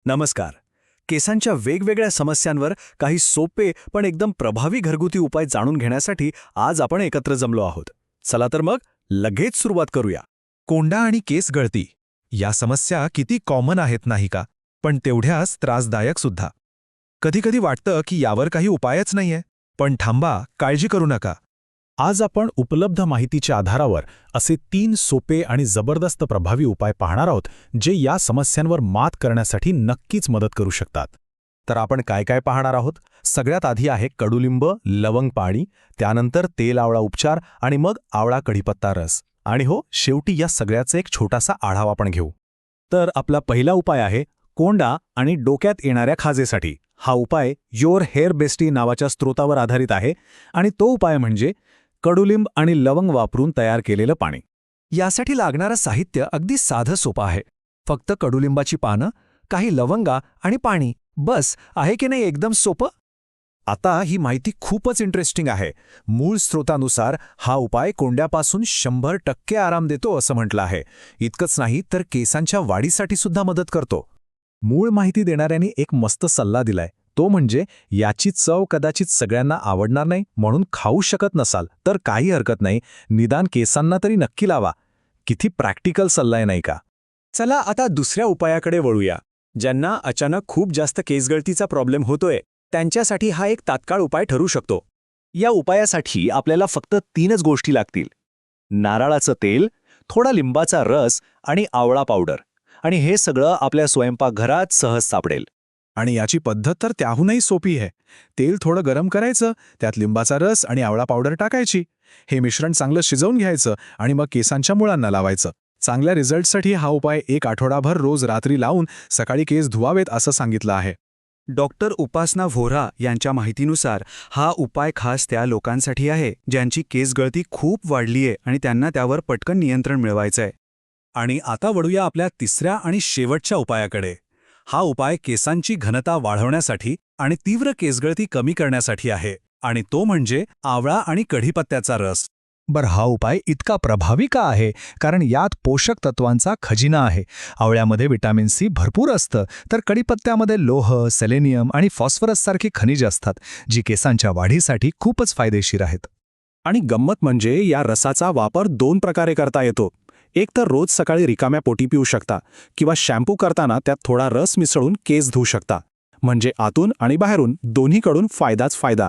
नमस्कार. केसांच्या वेगवेगळ्या समस्यांवर काही सोपे पण एकदम प्रभावी घरगुती उपाय जाणून घेण्यासाठी आज आपण एकत्र जमलो आहोत. चला तर मग लगेच सुरुवात करूया. कोंडा आणि केस गळती या समस्या किती कॉमन आहेत नाही का, पण तेवढ्याच त्रासदायक सुद्धा. कधीकधी वाटतं की यावर काही उपायच नाहीये, पण थांबा, काळजी करू नका. आज आपण उपलब्ध माहितीच्या आधारावर असे 3 सोपे आणि जबरदस्त प्रभावी उपाय पाहणार आहोत जे या समस्यांवर मात करण्यासाठी नक्कीच मदत करू शकतात. तर आपण काय काय पाहणार आहोत? सगळ्यात आधी आहे कडुलिंब, लवंग पाणी, त्यानंतर तेल आवळा उपचार आणि मग आवळा कढीपत्ता रस. आणि हो, शेवटी या सगळ्याचा एक छोटासा आढावा आपण घेऊ. तर आपला पहिला उपाय आहे कोंडा आणि डोक्यात येणाऱ्या खाजेसाठी. हा उपाय योर हेअर बेस्टी नावाच्या स्रोतावर आधारित आहे आणि तो उपाय म्हणजे कडुलिंब आणि लवंग वापरून तयार केलेलं पाणी. यासाठी लागणारं साहित्य अगदी साधं सोपं आहे. फक्त कडुलिंबाची पानं, काही लवंगा आणि पाणी, बस. आहे की नाही एकदम सोपं? आता ही माहिती खूपच इंटरेस्टिंग आहे. मूळ स्रोतानुसार हा उपाय कोंड्यापासून 100% आराम देतो असं म्हटलं आहे. इतकंच नाही तर केसांच्या वाढीसाठी सुद्धा मदत करतो. मूळ माहिती देणाऱ्यांनी एक मस्त सल्ला दिलाय. तो म्हणजे याची चव कदाचित सगळ्यांना आवडणार नाही, म्हणून खाऊ शकत नसाल तर काही हरकत नाही, निदान केसांना तरी नक्की लावा. किती प्रॅक्टिकल सल्ला आहे नाही का? चला आता दुसऱ्या उपायाकडे वळूया. ज्यांना अचानक खूप जास्त केसगळतीचा प्रॉब्लेम होतोय त्यांच्यासाठी हा एक तात्काळ उपाय ठरू शकतो. या उपायासाठी आपल्याला फक्त 3च गोष्टी लागतील: नारळाचं तेल, थोडा लिंबाचा रस आणि आवळा पावडर. आणि हे सगळं आपल्या स्वयंपाकघरात सहज सापडेल. आणि याची पद्धत तर त्याहूनही सोपी आहे. तेल थोडं गरम करायचं, त्यात लिंबाचा रस आणि आवळा पावडर टाकायची. हे मिश्रण चांगलं शिजवून घ्यायचं आणि मग केसांच्या मुळांना लावायचं. चांगल्या रिझल्टसाठी हा उपाय 1 आठवडाभर रोज रात्री लावून सकाळी केस धुवावेत असं सांगितलं आहे. डॉक्टर उपासना व्होरा यांच्या माहितीनुसार हा उपाय खास त्या लोकांसाठी आहे ज्यांची केसगळती खूप वाढलीये आणि त्यांना त्यावर पटकन नियंत्रण मिळवायचंय. आणि आता वळूया आपल्या तिसऱ्या आणि शेवटच्या उपायाकडे. हा उपाय केसांची घनता वाढवण्यासाठी आणि तीव्र केसगळती कमी करण्यासाठी आहे, आणि तो म्हणजे आवळा आणि कढीपत्त्याचा रस. बरं, हा उपाय इतका प्रभावी का आहे? कारण यात पोषक तत्वांचा खजिना आहे. आवळ्यामध्ये व्हिटॅमिन सी भरपूर असतं, तर कढीपत्त्यामध्ये लोह, सेलेनियम आणि फॉस्फरससारखी खनिजे असतात, जी केसांच्या वाढीसाठी खूपच फायदेशीर आहेत. आणि गंमत म्हणजे या रसाचा वापर 2 प्रकारे करता येतो. एक तर रोज सकाळी रिकाम्या पोटी पिऊ शकता, किंवा शॅम्पू करताना त्यात थोडा रस मिसळून केस धुऊ शकता. म्हणजे आतून आणि बाहेरून दोन्हीकडून फायदाच फायदा.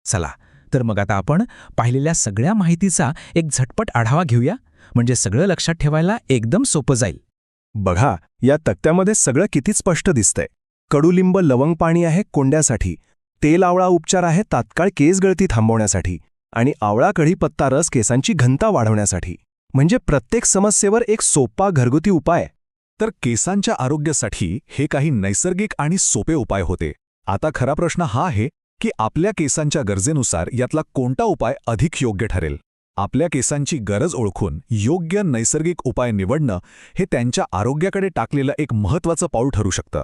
चला, तर मग आता आपण पाहिलेल्या सगळ्या माहितीचा एक झटपट आढावा घेऊया, म्हणजे सगळं लक्षात ठेवायला एकदम सोपं जाईल. बघा, या तक्त्यामध्ये सगळं किती स्पष्ट दिसतंय. कडुलिंब लवंग पाणी आहे कोंड्यासाठी, तेल आवळा उपचार आहे तात्काळ केस गळती थांबवण्यासाठी, आणि आवळा कढीपत्ता रस केसांची घनता वाढवण्यासाठी. म्हणजे प्रत्येक समस्येवर एक सोपा घरगुती उपाय. तर केसांच्या आरोग्यासाठी हे काही नैसर्गिक आणि सोपे उपाय होते. आता खरा प्रश्न हा आहे की आपल्या केसांच्या गरजेनुसार यातला कोणता उपाय अधिक योग्य ठरेल. आपल्या केसांची गरज ओळखून योग्य नैसर्गिक उपाय निवडणं हे त्यांच्या आरोग्याकडे टाकलेलं एक महत्त्वाचं पाऊल ठरू शकतं.